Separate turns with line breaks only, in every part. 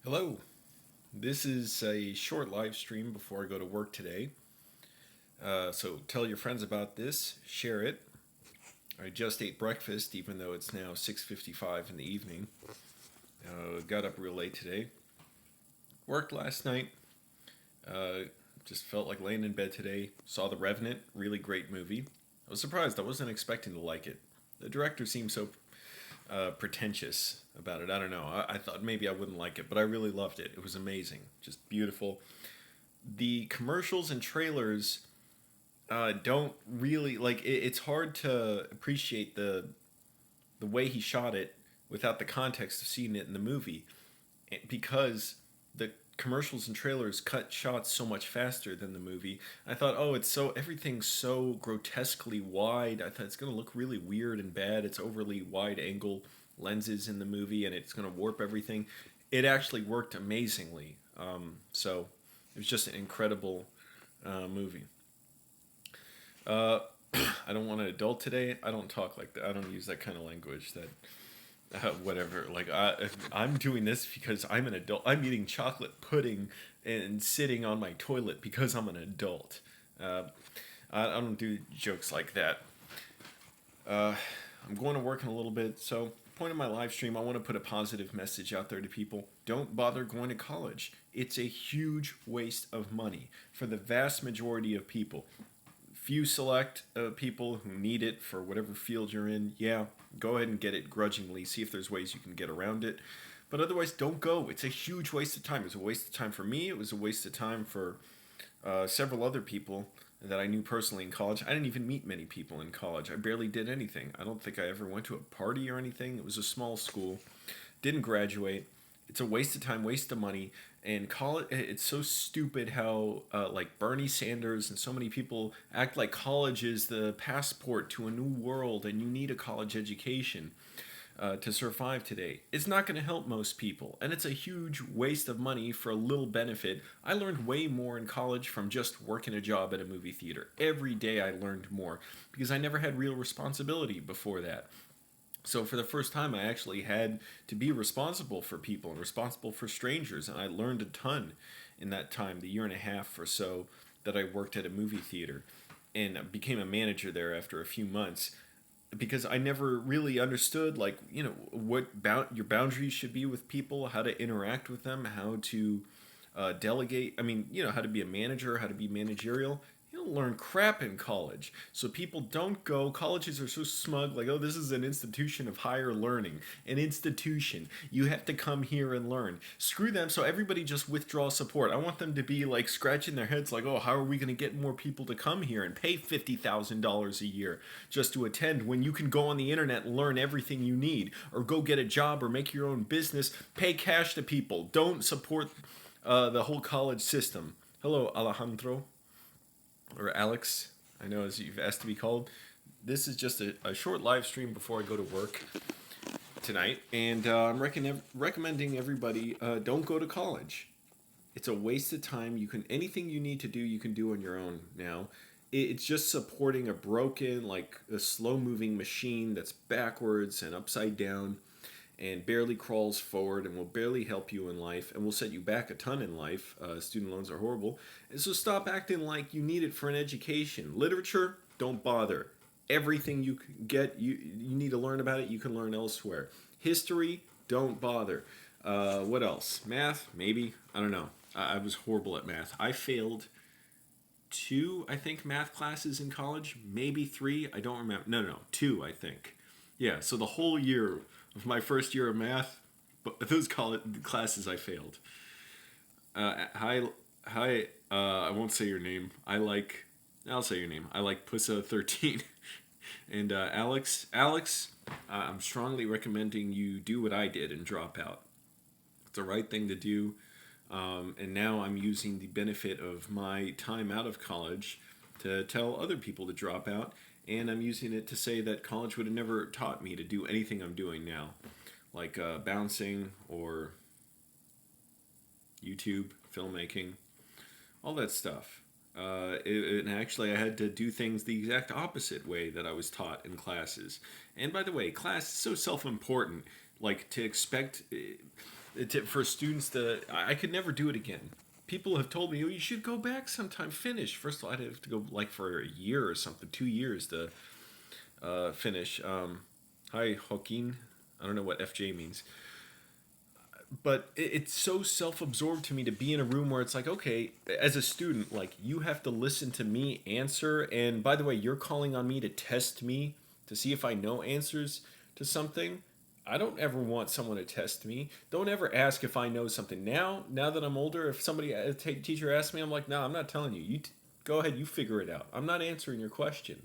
Hello. This is a short live stream before I go to work today. So tell your friends about this, share it. I just ate breakfast, even though it's now 6:55 in the evening. Got up real late today. Worked last night. Uh, just felt like laying in bed today. Saw The Revenant, really great movie. I was surprised. I wasn't expecting to like it. The director seemed so pretentious about it. I don't know. I thought maybe I wouldn't like it, but I really loved it. It was amazing, just beautiful. The commercials and trailers don't really it's hard to appreciate the way he shot it without the context of seeing it in the movie, because the commercials and trailers cut shots so much faster than the movie. I thought, oh, it's so everything's so grotesquely wide. I thought it's gonna look really weird and bad. It's overly wide angle lenses in the movie, and it's gonna warp everything. It actually worked amazingly. So it was just an incredible movie. Uh, I don't want an adult today. I don't talk like that. I don't use that kind of language. Whatever. I'm doing this because I'm an adult. I'm eating chocolate pudding and sitting on my toilet because I'm an adult. Uh, I don't do jokes like that. Uh, I'm going to work in a little bit, so point of my live stream, I want to put a positive message out there to people. Don't bother going to college. It's a huge waste of money for the vast majority of people. Few select people who need it for whatever field you're in. Yeah, go ahead and get it grudgingly. See if there's ways you can get around it. But otherwise, don't go. It's a huge waste of time. It's a waste of time for me. It was a waste of time for several other people that I knew personally in college. I didn't even meet many people in college. I barely did anything. I don't think I ever went to a party or anything. It was a small school. Didn't graduate. It's a waste of time, waste of money. And college, it's so stupid how like Bernie Sanders and so many people act like college is the passport to a new world, and you need a college education to survive today. It's not going to help most people, and it's a huge waste of money for a little benefit. I learned way more in college from just working a job at a movie theater. Every day I learned more because I never had real responsibility before that. So for the first time, I actually had to be responsible for people and responsible for strangers, and I learned a ton in that time, the year and a half or so that I worked at a movie theater, and became a manager there after a few months, because I never really understood, like, what your boundaries should be with people, how to interact with them, how to delegate. I mean, how to be a manager, how to be managerial. You don't learn crap in college. So people don't go. Colleges are so smug, like, oh, this is an institution of higher learning. An institution. You have to come here and learn. Screw them, so everybody just withdraw support. I want them to be like scratching their heads, like, oh, how are we going to get more people to come here and pay $50,000 a year just to attend, when you can go on the internet and learn everything you need, or go get a job or make your own business? Pay cash to people. Don't support the whole college system. Hello, Alejandro, or Alex. I know, as you've asked to be called. This is just a short live stream before I go to work tonight, and I'm recommending everybody don't go to college. It's a waste of time. You can anything you need to do, you can do on your own now. It's just supporting a broken, like a slow moving machine that's backwards and upside down and barely crawls forward and will barely help you in life and will set you back a ton in life. Student loans are horrible. And so stop acting like you need it for an education. Literature, don't bother. Everything you can get, you need to learn about it, you can learn elsewhere. History, don't bother. What else? Math, maybe. I don't know. I was horrible at math. I failed two, I think, math classes in college. Maybe three. I don't remember. No, two, I think. Yeah, so the whole year of my first year of math, but those college classes I failed. Hi, hi. I won't say your name. I'll say your name. I like Pussa13. And Alex, I'm strongly recommending you do what I did and drop out. It's the right thing to do. And now I'm using the benefit of my time out of college to tell other people to drop out. And I'm using it to say that college would have never taught me to do anything I'm doing now, like bouncing or YouTube, filmmaking, all that stuff. And actually, I had to do things the exact opposite way that I was taught in classes. And by the way, class is so self important. Like, to expect For students to, I could never do it again. People have told me, oh, you should go back sometime, finish. First of all, I'd have to go like for a year or something, 2 years to finish. Hi, Joaquin. I don't know what FJ means. But it's so self-absorbed to me to be in a room where it's like, okay, as a student, like you have to listen to me answer, and by the way, you're calling on me to test me to see if I know answers to something. I don't ever want someone to test me. Don't ever ask if I know something. Now that I'm older, if somebody a teacher asks me, I'm like, no, I'm not telling you. Go ahead, you figure it out. I'm not answering your question.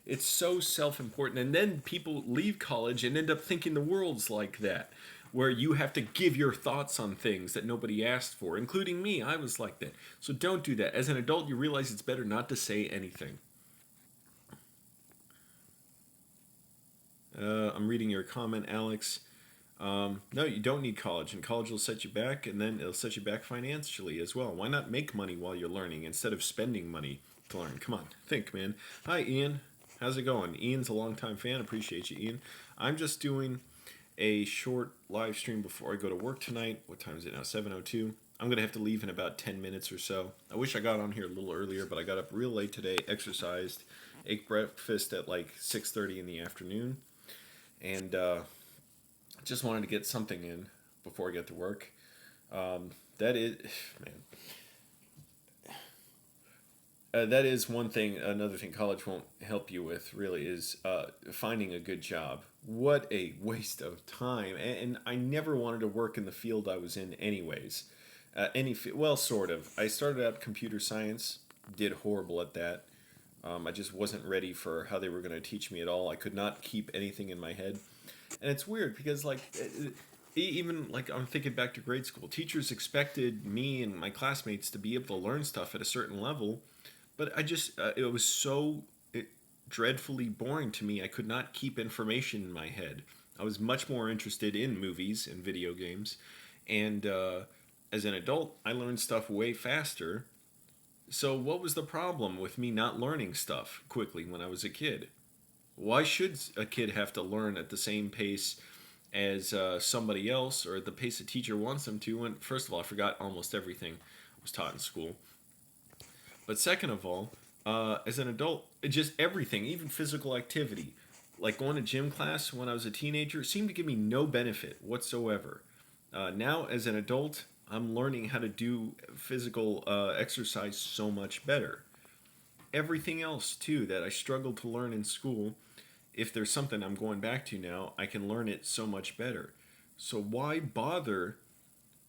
It's so self-important, and then people leave college and end up thinking the world's like that, where you have to give your thoughts on things that nobody asked for, including me. I was like that. So don't do that. As an adult, you realize it's better not to say anything. I'm reading your comment, Alex. No, you don't need college, and college will set you back, and then it'll set you back financially as well. Why not make money while you're learning instead of spending money to learn? Come on, think, man. Hi, Ian. How's it going? Ian's a longtime fan. Appreciate you, Ian. I'm just doing a short live stream before I go to work tonight. What time is it now? 7:02. I'm going to have to leave in about 10 minutes or so. I wish I got on here a little earlier, but I got up real late today, exercised, ate breakfast at like 6:30 in the afternoon, and just wanted to get something in before I get to work. That is, man, that is one thing. Another thing college won't help you with really is finding a good job. What a waste of time! And I never wanted to work in the field I was in, anyways. Well, sort of. I started out computer science, did horrible at that. I just wasn't ready for how they were going to teach me at all. I could not keep anything in my head, and it's weird because like. Even like I'm thinking back to grade school, teachers expected me and my classmates to be able to learn stuff at a certain level, but I just it was so dreadfully boring to me. I could not keep information in my head. I was much more interested in movies and video games, and as an adult, I learned stuff way faster. So what was the problem with me not learning stuff quickly when I was a kid? Why should a kid have to learn at the same pace as somebody else, or at the pace a teacher wants them to? And first of all, I forgot almost everything I was taught in school. But second of all, as an adult, just everything, even physical activity, like going to gym class when I was a teenager, seemed to give me no benefit whatsoever. Now, as an adult, I'm learning how to do physical exercise so much better. Everything else, too, that I struggled to learn in school, if there's something I'm going back to now, I can learn it so much better. So why bother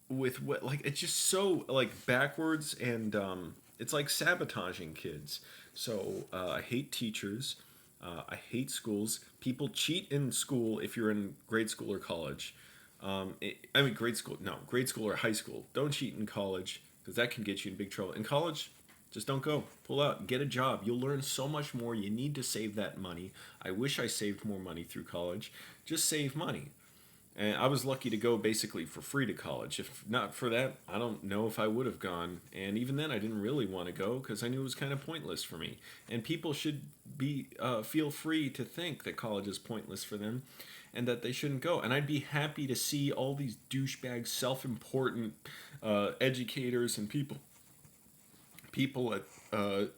with what, like, it's just so like backwards, and it's like sabotaging kids. So I hate teachers. I hate schools. People cheat in school if you're in grade school or college. I mean, grade school or high school. Don't cheat in college because that can get you in big trouble. In college, just don't go. Pull out. Get a job. You'll learn so much more. You need to save that money. I wish I saved more money through college. Just save money. And I was lucky to go basically for free to college. If not for that, I don't know if I would have gone. And even then, I didn't really want to go because I knew it was kind of pointless for me. And people should feel free to think that college is pointless for them and that they shouldn't go. And I'd be happy to see all these douchebags, self-important educators and people at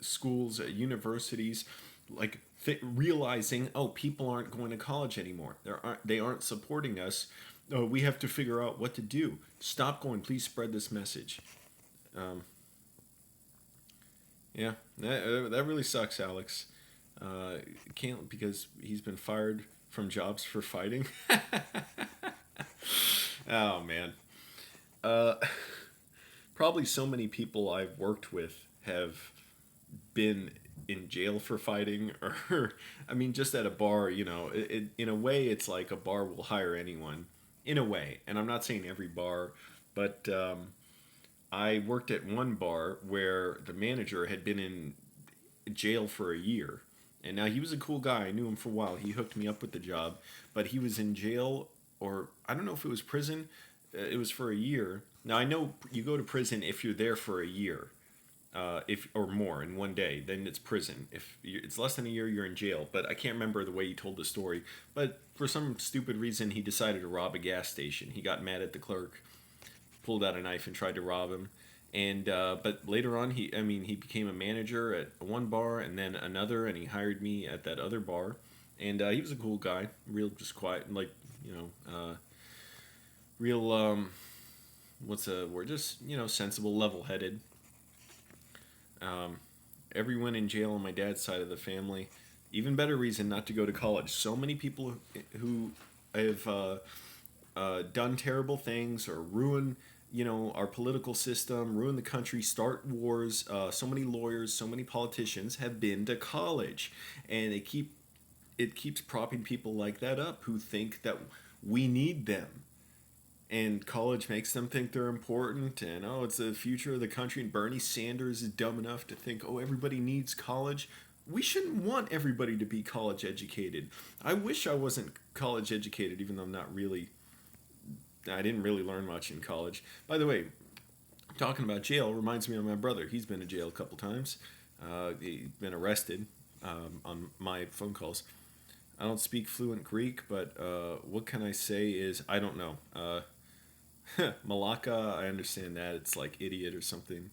schools, at universities, like realizing, oh, people aren't going to college anymore. They aren't supporting us. Oh, we have to figure out what to do. Stop going. Please spread this message. Yeah, that really sucks, Alex. Can't, because he's been fired from jobs for fighting. Oh man. Probably so many people I've worked with have been in jail for fighting, or I mean, just at a bar. In a way, it's like a bar will hire anyone. In a way, and I'm not saying every bar, but I worked at one bar where the manager had been in jail for a year. And now he was a cool guy. I knew him for a while. He hooked me up with the job. But he was in jail, or I don't know if it was prison. It was for a year. Now, I know you go to prison if you're there for a year. if or more in one day, then it's prison. If it's less than a year, you're in jail. But I can't remember the way he told the story. But for some stupid reason, he decided to rob a gas station. He got mad at the clerk, pulled out a knife, and tried to rob him. And but later on, he became a manager at one bar and then another, and he hired me at that other bar. And he was a cool guy, real just quiet, like real what's a word? Just sensible, level-headed. Um, Everyone in jail on my dad's side of the family. Even better reason not to go to college. So many people who have done terrible things or ruin, our political system, ruin the country, start wars. So many lawyers, so many politicians have been to college, and it keeps propping people like that up who think that we need them, and college makes them think they're important, and oh, it's the future of the country, and Bernie Sanders is dumb enough to think, oh, everybody needs college. We shouldn't want everybody to be college educated. I wish I wasn't college educated, even though I didn't really learn much in college. By the way, talking about jail reminds me of my brother. He's been to jail a couple times. He's been arrested on my phone calls. I don't speak fluent Greek, but what can I say is I don't know. Malaka, I understand that. It's like idiot or something.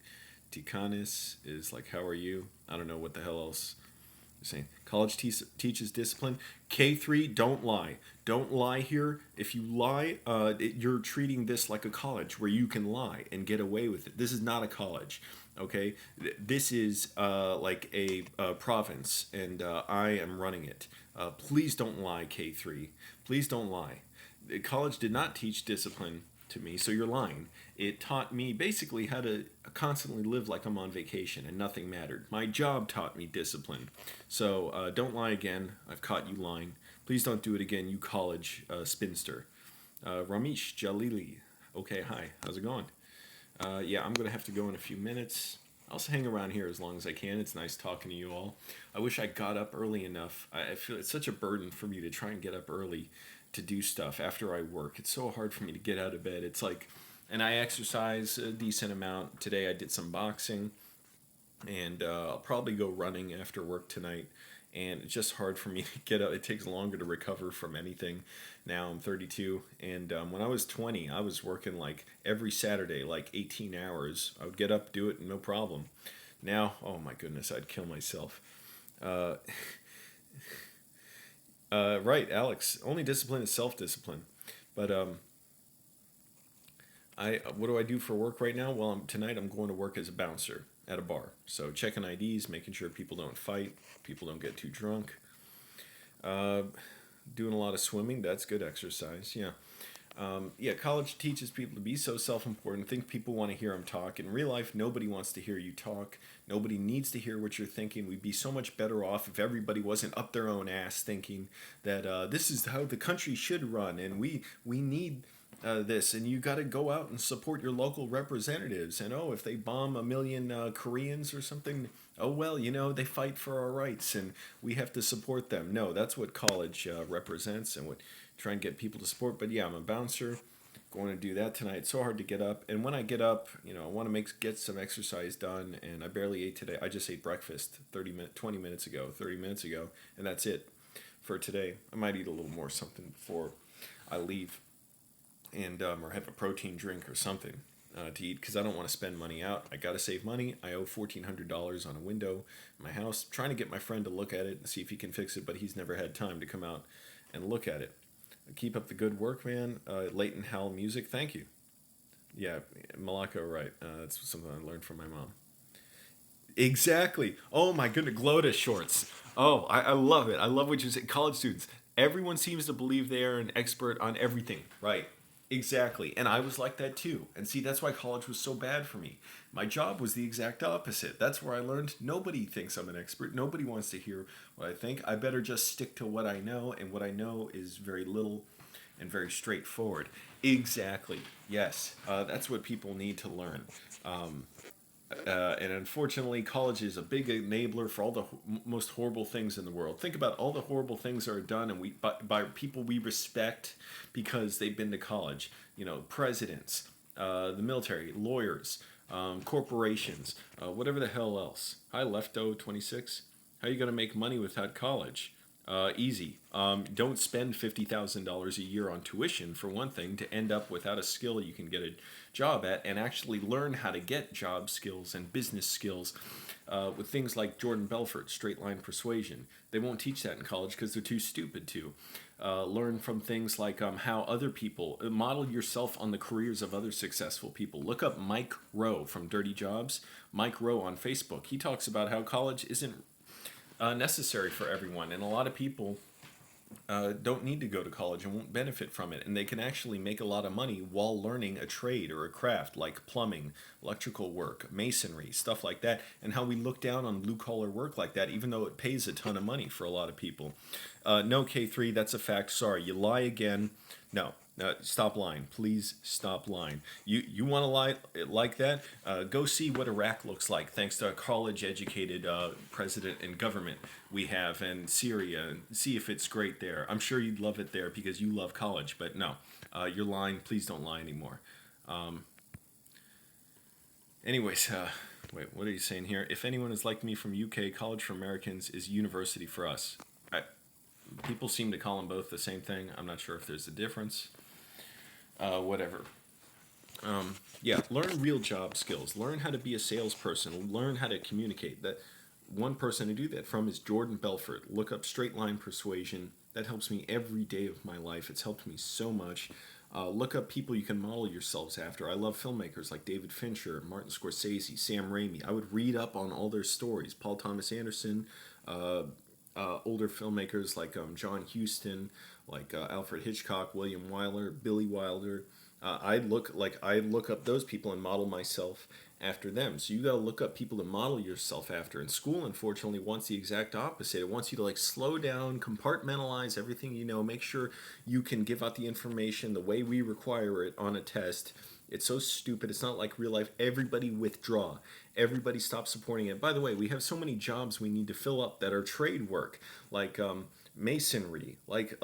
Tikanis is like how are you? I don't know what the hell else you're saying. College teaches discipline. K3, don't lie. Don't lie here. If you lie, you're treating this like a college where you can lie and get away with it. This is not a college. Okay, this is like a province, and I am running it. Please don't lie, K3. Please don't lie. College did not teach discipline to me, so you're lying. It taught me basically how to constantly live like I'm on vacation and nothing mattered. My job taught me discipline. So don't lie again. I've caught you lying. Please don't do it again, you college spinster. Ramesh Jalili. Okay, hi. How's it going? Yeah, I'm going to have to go in a few minutes. I'll also hang around here as long as I can. It's nice talking to you all. I wish I got up early enough. I feel it's such a burden for me to try and get up early to do stuff after I work. It's so hard for me to get out of bed. It's like, and I exercise a decent amount. Today I did some boxing, and I'll probably go running after work tonight. And it's just hard for me to get up. It takes longer to recover from anything. Now I'm 32, and when I was 20, I was working like every Saturday, like 18 hours. I would get up, do it, no problem. Now, oh my goodness, I'd kill myself. Uh, right, Alex. Only discipline is self-discipline. But what do I do for work right now? Well, tonight I'm going to work as a bouncer at a bar. So checking IDs, making sure people don't fight, people don't get too drunk. Doing a lot of swimming. That's good exercise. Yeah. Yeah, college teaches people to be so self-important, think people want to hear them talk. In real life, nobody wants to hear you talk. Nobody needs to hear what you're thinking. We'd be so much better off if everybody wasn't up their own ass thinking that this is how the country should run, and we need this, and you got to go out and support your local representatives. And oh, if they bomb a million Koreans or something, oh well, they fight for our rights, and we have to support them. No, that's what college represents, and what try and get people to support. But yeah, I'm a bouncer. Going to do that tonight. It's so hard to get up, and when I get up, I want to get some exercise done. And I barely ate today. I just ate breakfast 30 minutes ago, and that's it for today. I might eat a little more something before I leave, and or have a protein drink or something to eat, because I don't want to spend money out. I got to save money. I owe $1,400 on a window in my house. Trying to get my friend to look at it and see if he can fix it, but he's never had time to come out and look at it. Keep up the good work, man. Leighton Howell Music, thank you. Yeah, Malacca, right. That's something I learned from my mom. Exactly. Oh my goodness, Glota shorts. Oh, I love it. I love what you say. College students, everyone seems to believe they are an expert on everything. Right. Exactly. And I was like that too. And see, that's why college was so bad for me. My job was the exact opposite. That's where I learned nobody thinks I'm an expert. Nobody wants to hear what I think. I better just stick to what I know, and what I know is very little and very straightforward. Exactly. Yes. That's what people need to learn. And unfortunately, college is a big enabler for all the most horrible things in the world. Think about all the horrible things that are done, and by people we respect because they've been to college. Presidents, the military, lawyers, corporations, whatever the hell else. Hi, Lefto26. How are you going to make money without college? Easy. Don't spend $50,000 a year on tuition, for one thing, to end up without a skill you can get a job at, and actually learn how to get job skills and business skills with things like Jordan Belfort, straight line persuasion. They won't teach that in college because they're too stupid to. Learn from things like how other people model yourself on the careers of other successful people. Look up Mike Rowe from Dirty Jobs. Mike Rowe on Facebook. He talks about how college isn't necessary for everyone, and a lot of people don't need to go to college and won't benefit from it, and they can actually make a lot of money while learning a trade or a craft like plumbing, electrical work, masonry, stuff like that, and how we look down on blue collar work like that, even though it pays a ton of money for a lot of people. No, K3, that's a fact. Sorry, you lie again. No, stop lying. Please stop lying. You want to lie like that? Go see what Iraq looks like, thanks to a college-educated president and government we have, and Syria, and see if it's great there. I'm sure you'd love it there because you love college, but no, you're lying. Please don't lie anymore. Anyways, wait, what are you saying here? If anyone is like me from UK, college for Americans is university for us. People seem to call them both the same thing. I'm not sure if there's a difference. Whatever. Yeah, learn real job skills. Learn how to be a salesperson. Learn how to communicate. That one person to do that from is Jordan Belfort. Look up straight line persuasion. That helps me every day of my life. It's helped me so much. Look up people you can model yourselves after. I love filmmakers like David Fincher, Martin Scorsese, Sam Raimi. I would read up on all their stories. Paul Thomas Anderson, older filmmakers like John Huston, like Alfred Hitchcock, William Wyler, Billy Wilder. I'd look up those people and model myself after them. So you got to look up people to model yourself after. And school, unfortunately, wants the exact opposite. It wants you to like slow down, compartmentalize everything you know, make sure you can give out the information the way we require it on a test. It's so stupid. It's not like real life. Everybody withdraw. Everybody stop supporting it. By the way, we have so many jobs we need to fill up that are trade work, like masonry, like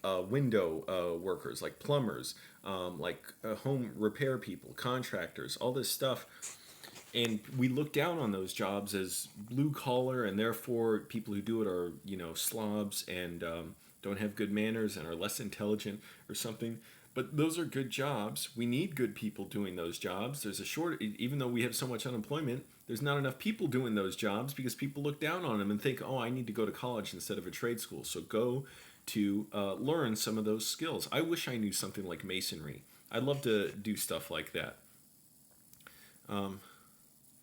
window workers, like plumbers, like home repair people, contractors, all this stuff. And we look down on those jobs as blue collar, and therefore people who do it are, slobs and don't have good manners and are less intelligent or something. But those are good jobs. We need good people doing those jobs. There's a short, even though we have so much unemployment, there's not enough people doing those jobs because people look down on them and think, oh, I need to go to college instead of a trade school. So go to learn some of those skills. I wish I knew something like masonry. I'd love to do stuff like that.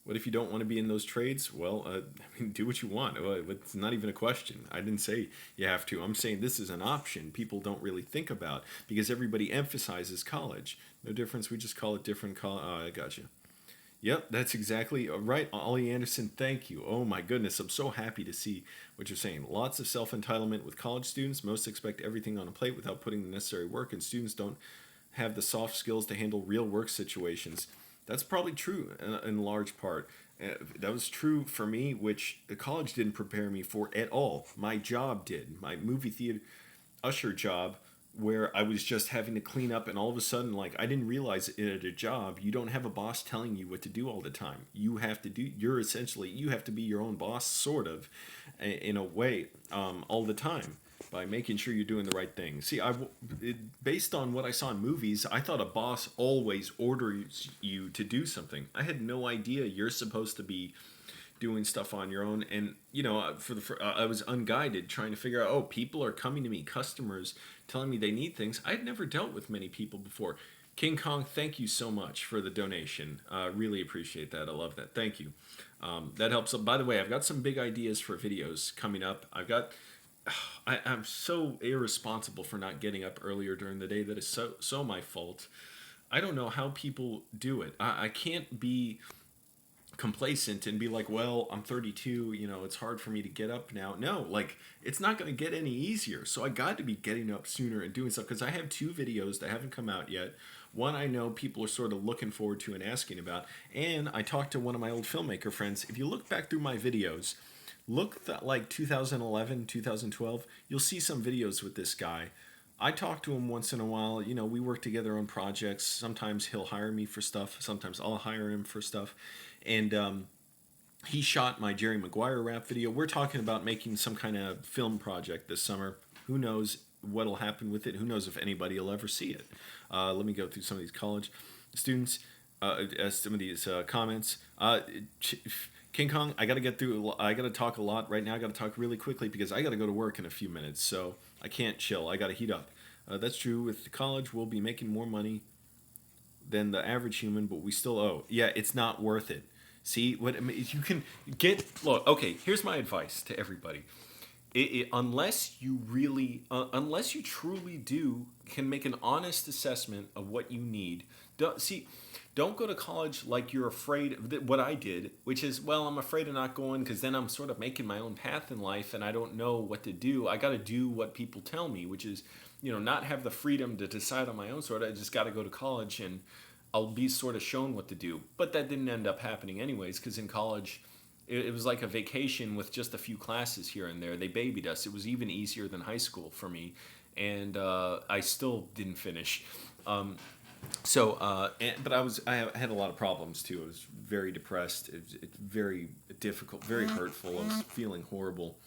What if you don't want to be in those trades? Well, do what you want. It's not even a question. I didn't say you have to. I'm saying this is an option people don't really think about because everybody emphasizes college. No difference. We just call it different college. I got you. Yep, that's exactly right. Ollie Anderson, thank you. Oh my goodness, I'm so happy to see what you're saying. Lots of self-entitlement with college students. Most expect everything on a plate without putting the necessary work, and students don't have the soft skills to handle real work situations. That's probably true in large part. That was true for me, which the college didn't prepare me for at all. My job did. My movie theater usher job, where I was just having to clean up, and all of a sudden, like, I didn't realize it at a job, you don't have a boss telling you what to do all the time. You have to you have to be your own boss, sort of, in a way, all the time, by making sure you're doing the right thing. See, based on what I saw in movies, I thought a boss always orders you to do something. I had no idea you're supposed to be doing stuff on your own, and I was unguided trying to figure out, oh, people are coming to me, customers telling me they need things. I'd never dealt with many people before. King Kong, thank you so much for the donation. Really appreciate that. I love that. Thank you. That helps. By the way, I've got some big ideas for videos coming up. I'm so irresponsible for not getting up earlier during the day. That is so my fault. I don't know how people do it. I can't be complacent and be like, well, I'm 32, it's hard for me to get up now. No, like, it's not going to get any easier. So I got to be getting up sooner and doing stuff, because I have 2 videos that haven't come out yet. One I know people are sort of looking forward to and asking about. And I talked to one of my old filmmaker friends. If you look back through my videos, look at like 2011, 2012, you'll see some videos with this guy. I talk to him once in a while. You know, we work together on projects. Sometimes he'll hire me for stuff. Sometimes I'll hire him for stuff. And he shot my Jerry Maguire rap video. We're talking about making some kind of film project this summer. Who knows what'll happen with it? Who knows if anybody will ever see it? Let me go through some of these college students, some of these comments. King Kong, I got to get through. I got to talk a lot right now. I got to talk really quickly because I got to go to work in a few minutes. So I can't chill. I got to heat up. That's true. With college, we'll be making more money than the average human, but we still owe. Yeah, it's not worth it. See what I mean, you can get. Look, okay. Here's my advice to everybody: unless you really, unless you truly do, can make an honest assessment of what you need. Don't go to college like you're afraid of what I did, which is, well, I'm afraid of not going because then I'm sort of making my own path in life and I don't know what to do. I got to do what people tell me, which is, not have the freedom to decide on my own sort of. I just got to go to college and I'll be sort of shown what to do. But that didn't end up happening anyways, because in college, it was like a vacation with just a few classes here and there. They babied us. It was even easier than high school for me. And I still didn't finish. But I had a lot of problems too. I was very depressed. It's very difficult, very hurtful. I was feeling horrible.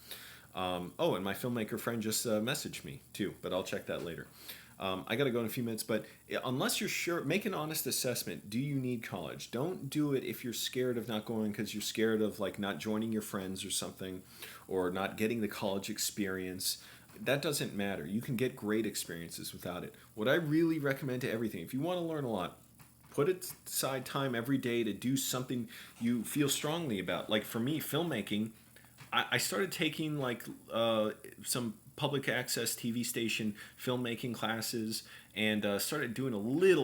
And my filmmaker friend just messaged me too, but I'll check that later. I got to go in a few minutes, but unless you're sure, make an honest assessment. Do you need college? Don't do it if you're scared of not going because you're scared of like not joining your friends or something, or not getting the college experience. That doesn't matter. You can get great experiences without it. What I really recommend to everything, if you want to learn a lot, put aside time every day to do something you feel strongly about. Like for me, filmmaking, I started taking like some public access TV station filmmaking classes and started doing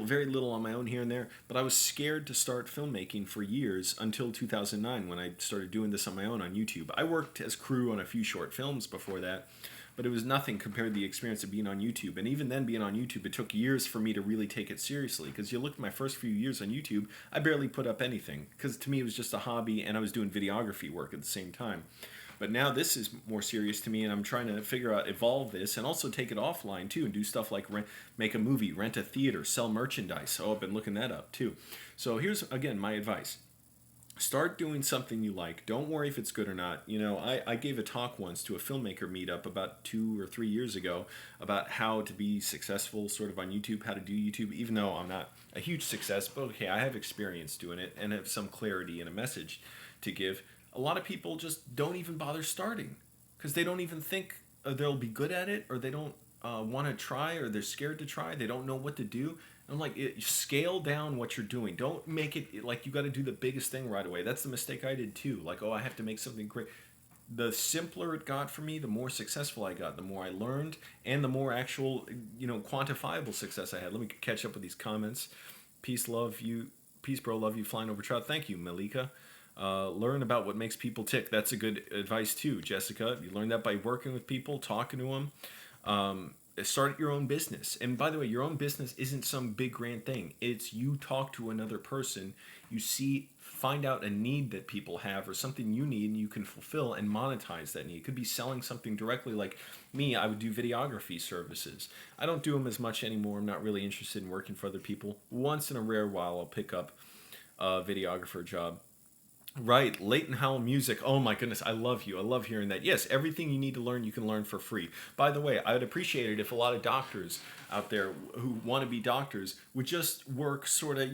very little on my own here and there. But I was scared to start filmmaking for years until 2009 when I started doing this on my own on YouTube. I worked as crew on a few short films before that, but it was nothing compared to the experience of being on YouTube. And even then, being on YouTube, it took years for me to really take it seriously. Because you look at my first few years on YouTube, I barely put up anything. Because to me, it was just a hobby, and I was doing videography work at the same time. But now this is more serious to me, and I'm trying to evolve this, and also take it offline too, and do stuff like make a movie, rent a theater, sell merchandise. Oh, I've been looking that up too. So here's, again, my advice. Start doing something you like. Don't worry if it's good or not. I gave a talk once to a filmmaker meetup about 2 or 3 years ago about how to be successful sort of on YouTube, how to do YouTube, even though I'm not a huge success, but okay, I have experience doing it and have some clarity and a message to give. A lot of people just don't even bother starting because they don't even think they'll be good at it, or they don't want to try, or they're scared to try. They don't know what to do. I'm like, scale down what you're doing. Don't make it like you got to do the biggest thing right away. That's the mistake I did too. Like, oh, I have to make something great. The simpler it got for me, the more successful I got, the more I learned, and the more actual, quantifiable success I had. Let me catch up with these comments. Peace, love you. Peace, bro, love you, flying over trout. Thank you, Malika. Learn about what makes people tick. That's a good advice too, Jessica. You learn that by working with people, talking to them. Start your own business. And by the way, your own business isn't some big grand thing. It's you talk to another person, find out a need that people have or something you need and you can fulfill and monetize that need. It could be selling something directly. Like me, I would do videography services. I don't do them as much anymore. I'm not really interested in working for other people. Once in a rare while, I'll pick up a videographer job. Right, Leighton Howell music. Oh my goodness, I love you. I love hearing that. Yes, everything you need to learn, you can learn for free. By the way, I would appreciate it if a lot of doctors out there who want to be doctors would just work sort of,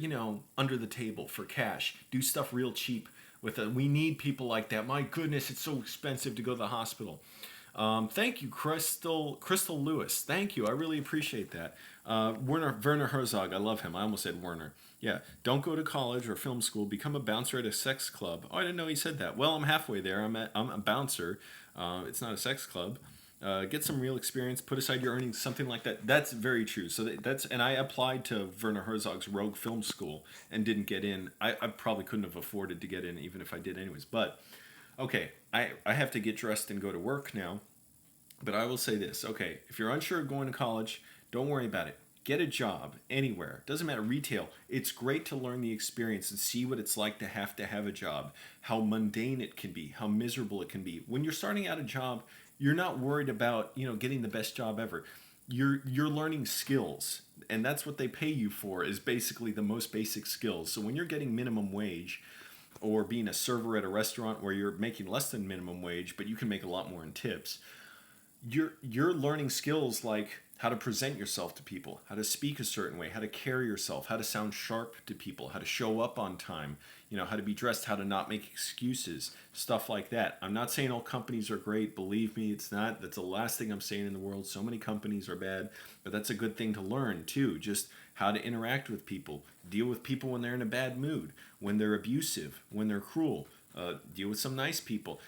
under the table for cash. Do stuff real cheap we need people like that. My goodness, it's so expensive to go to the hospital. Thank you, Crystal Lewis. Thank you. I really appreciate that. Werner Herzog. I love him. I almost said Werner. Yeah. Don't go to college or film school. Become a bouncer at a sex club. Oh, I didn't know he said that. Well, I'm halfway there. I'm a bouncer. It's not a sex club. Get some real experience. Put aside your earnings. Something like that. That's very true. So and I applied to Werner Herzog's Rogue Film School and didn't get in. I probably couldn't have afforded to get in even if I did anyways. But okay, I have to get dressed and go to work now. But I will say this. Okay, if you're unsure of going to college, don't worry about it. Get a job anywhere. Doesn't matter, retail. It's great to learn the experience and see what it's like to have a job, how mundane it can be, how miserable it can be. When you're starting out a job, you're not worried about, getting the best job ever. you're learning skills, and that's what they pay you for, is basically the most basic skills. So when you're getting minimum wage, or being a server at a restaurant where you're making less than minimum wage but you can make a lot more in tips, you're learning skills like how to present yourself to people, how to speak a certain way, how to carry yourself, how to sound sharp to people, how to show up on time, how to be dressed, how to not make excuses, stuff like that. I'm not saying all companies are great, believe me, it's not. That's the last thing I'm saying in the world. So many companies are bad, but that's a good thing to learn too. Just how to interact with people, deal with people when they're in a bad mood, when they're abusive, when they're cruel. Deal with some nice people.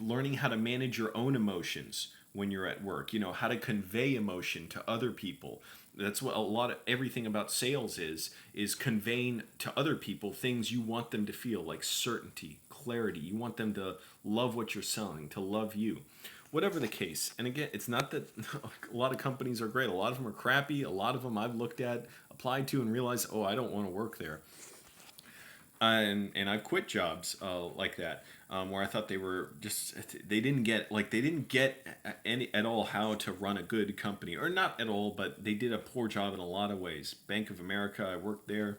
Learning how to manage your own emotions when you're at work. How to convey emotion to other people. That's what a lot of everything about sales is conveying to other people things you want them to feel, like certainty, clarity. You want them to love what you're selling, to love you. Whatever the case. And again, it's not that a lot of companies are great. A lot of them are crappy. A lot of them I've looked at, applied to, and realized, oh, I don't want to work there. And I've quit jobs like that, where I thought they didn't get any at all how to run a good company, or not at all, but they did a poor job in a lot of ways. Bank of America, I worked there.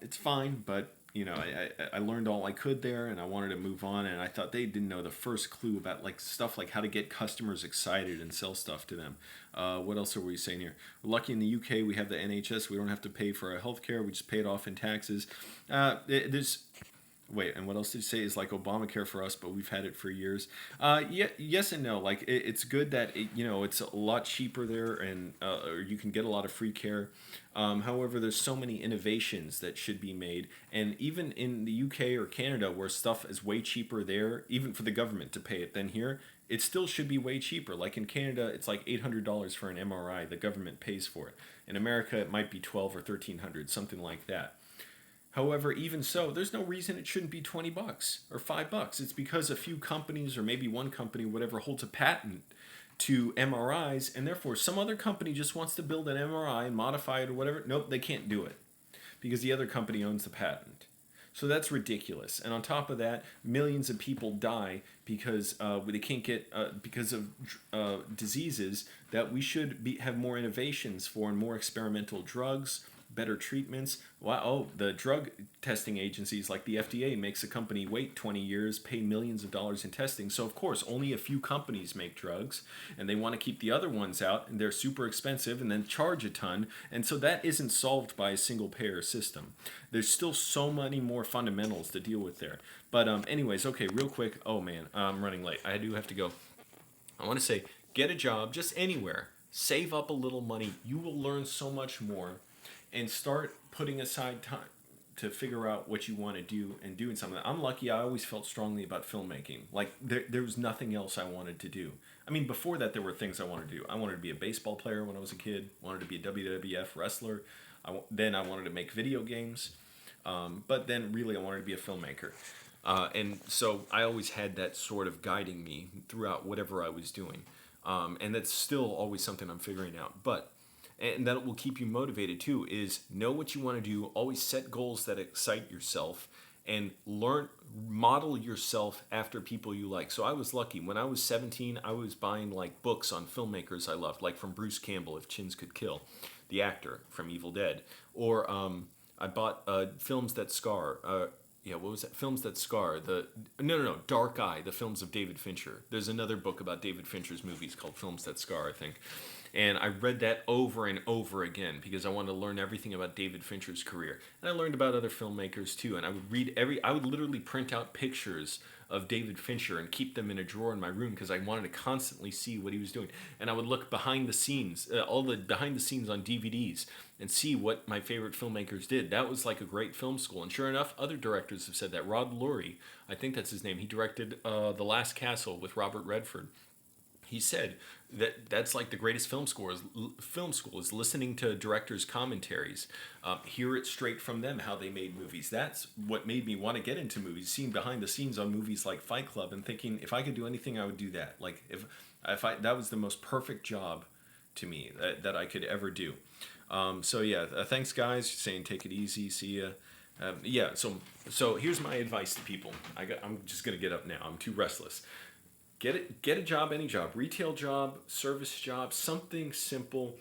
It's fine, but I learned all I could there, and I wanted to move on. And I thought they didn't know the first clue about like stuff like how to get customers excited and sell stuff to them. What else are we saying here? We're lucky in the UK we have the NHS. We don't have to pay for our healthcare. We just pay it off in taxes. Wait, and what else did you say? Is like Obamacare for us, but we've had it for years. Yes and no. Like it's good that it's a lot cheaper there, and or you can get a lot of free care. However, there's so many innovations that should be made, and even in the UK or Canada, where stuff is way cheaper there, even for the government to pay it, than here, it still should be way cheaper. Like in Canada, it's like $800 for an MRI. The government pays for it. In America, it might be $1,200 or $1,300, something like that. However, even so, there's no reason it shouldn't be $20 or $5. It's because a few companies, or maybe one company, whatever, holds a patent to MRIs, and therefore some other company just wants to build an MRI and modify it or whatever. Nope, they can't do it because the other company owns the patent. So that's ridiculous. And on top of that, millions of people die because they can't get because of diseases that we should have more innovations for, and more experimental drugs, better treatments. Wow, the drug testing agencies like the FDA makes a company wait 20 years, pay millions of dollars in testing. So of course, only a few companies make drugs, and they want to keep the other ones out, and they're super expensive and then charge a ton. And so that isn't solved by a single payer system. There's still so many more fundamentals to deal with there. But anyways, okay, real quick. Oh man, I'm running late. I do have to go. I want to say, get a job just anywhere. Save up a little money. You will learn so much more. And start putting aside time to figure out what you want to do and doing something. I'm lucky. I always felt strongly about filmmaking. Like there was nothing else I wanted to do. I mean, before that, there were things I wanted to do. I wanted to be a baseball player when I was a kid. Wanted to be a WWF wrestler. Then I wanted to make video games. But then really I wanted to be a filmmaker. And so I always had that sort of guiding me throughout whatever I was doing. And that's still always something I'm figuring out. But and that will keep you motivated too, is know what you want to do, always set goals that excite yourself, and model yourself after people you like. So I was lucky. When I was 17, I was buying like books on filmmakers I loved, like from Bruce Campbell, If Chins Could Kill, the actor from Evil Dead. Or I bought Films That Scar. What was that? Films That Scar. Dark Eye, the films of David Fincher. There's another book about David Fincher's movies called Films That Scar, I think. And I read that over and over again because I wanted to learn everything about David Fincher's career. And I learned about other filmmakers too. And I would literally print out pictures of David Fincher and keep them in a drawer in my room because I wanted to constantly see what he was doing. And I would look behind the scenes, all the behind the scenes on DVDs, and see what my favorite filmmakers did. That was like a great film school. And sure enough, other directors have said that. Rod Lurie, I think that's his name, he directed The Last Castle with Robert Redford. He said that's like the greatest film school is listening to directors' commentaries, hear it straight from them how they made movies. That's what made me want to get into movies, seeing behind the scenes on movies like Fight Club and thinking if I could do anything, I would do that. Like if that was the most perfect job to me that I could ever do. Thanks guys. Saying take it easy. See ya. So here's my advice to people. I'm just gonna get up now. I'm too restless. Get a job, any job, retail job, service job, something simple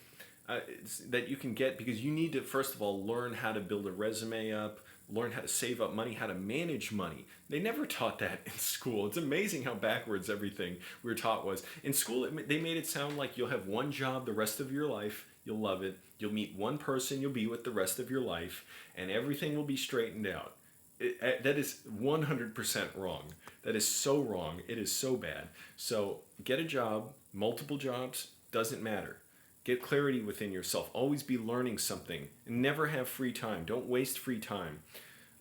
that you can get, because you need to first of all learn how to build a resume up, learn how to save up money, how to manage money. They never taught that in school. It's amazing how backwards everything we were taught was. In school, they made it sound like you'll have one job the rest of your life, you'll love it, you'll meet one person you'll be with the rest of your life, and everything will be straightened out. That is 100% wrong. That is so wrong. It is so bad. So get a job, multiple jobs, doesn't matter. Get clarity within yourself. Always be learning something. And never have free time. Don't waste free time.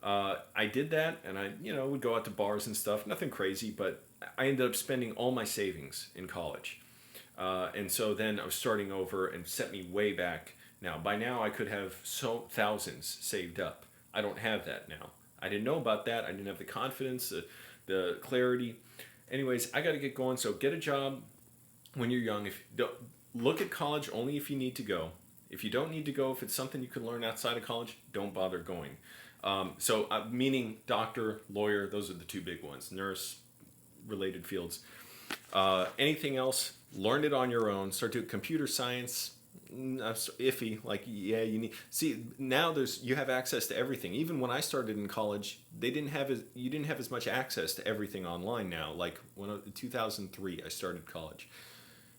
I did that, and I, would go out to bars and stuff. Nothing crazy, but I ended up spending all my savings in college. And so then I was starting over and set me way back. Now, by now, I could have thousands saved up. I don't have that now. I didn't know about that. I didn't have the confidence, the clarity. Anyways, I got to get going. So get a job when you're young. If don't, look at college only if you need to go. If you don't need to go, if it's something you can learn outside of college, don't bother going. Meaning doctor, lawyer, those are the two big ones. Nurse, related fields. Anything else, learn it on your own. Start doing computer science. Iffy. Like, yeah, you need. See, now you have access to everything. Even when I started in college, you didn't have as much access to everything online now. Like in 2003, I started college.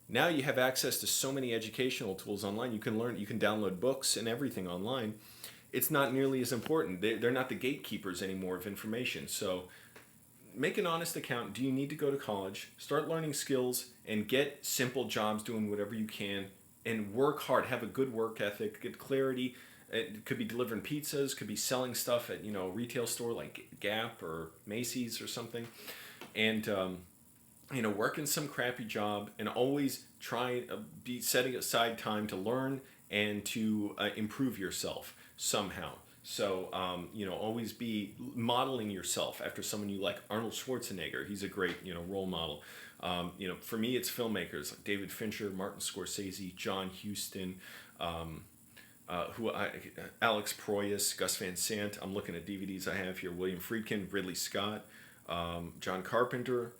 Now you have access to so many educational tools online. You can download books and everything online. It's not nearly as important. They're not the gatekeepers anymore of information. So make an honest account. Do you need to go to college? Start learning skills and get simple jobs doing whatever you can, and work hard. Have a good work ethic, get clarity. It could be delivering pizzas, could be selling stuff at a retail store like Gap or Macy's or something, and work in some crappy job, and always try be setting aside time to learn and to improve yourself somehow. So always be modeling yourself after someone you like. Arnold Schwarzenegger, he's a great role model. For me, it's filmmakers like David Fincher, Martin Scorsese, John Huston, Alex Proyas, Gus Van Sant. I'm looking at DVDs I have here. William Friedkin, Ridley Scott, John Carpenter,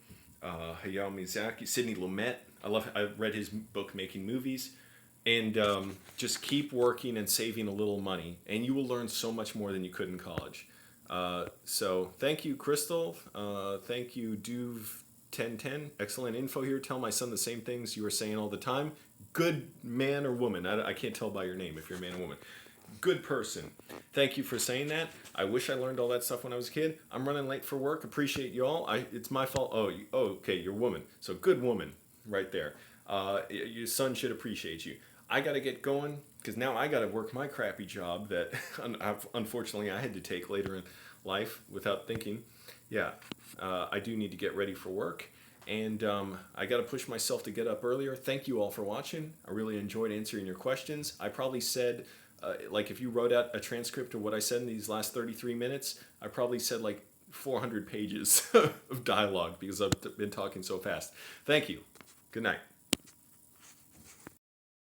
Hayao Miyazaki, Sidney Lumet. I read his book Making Movies. And just keep working and saving a little money, and you will learn so much more than you could in college. So thank you, Crystal. Thank you, Duve1010. Excellent info here. Tell my son the same things you were saying all the time. Good man or woman. I can't tell by your name if you're a man or woman. Good person. Thank you for saying that. I wish I learned all that stuff when I was a kid. I'm running late for work. Appreciate you all. It's my fault. Okay, you're a woman. So good woman right there. Your son should appreciate you. I got to get going because now I got to work my crappy job that unfortunately I had to take later in life without thinking. Yeah, I do need to get ready for work, and I got to push myself to get up earlier. Thank you all for watching. I really enjoyed answering your questions. I probably said, if you wrote out a transcript of what I said in these last 33 minutes, I probably said like 400 pages of dialogue because I've been talking so fast. Thank you. Good night.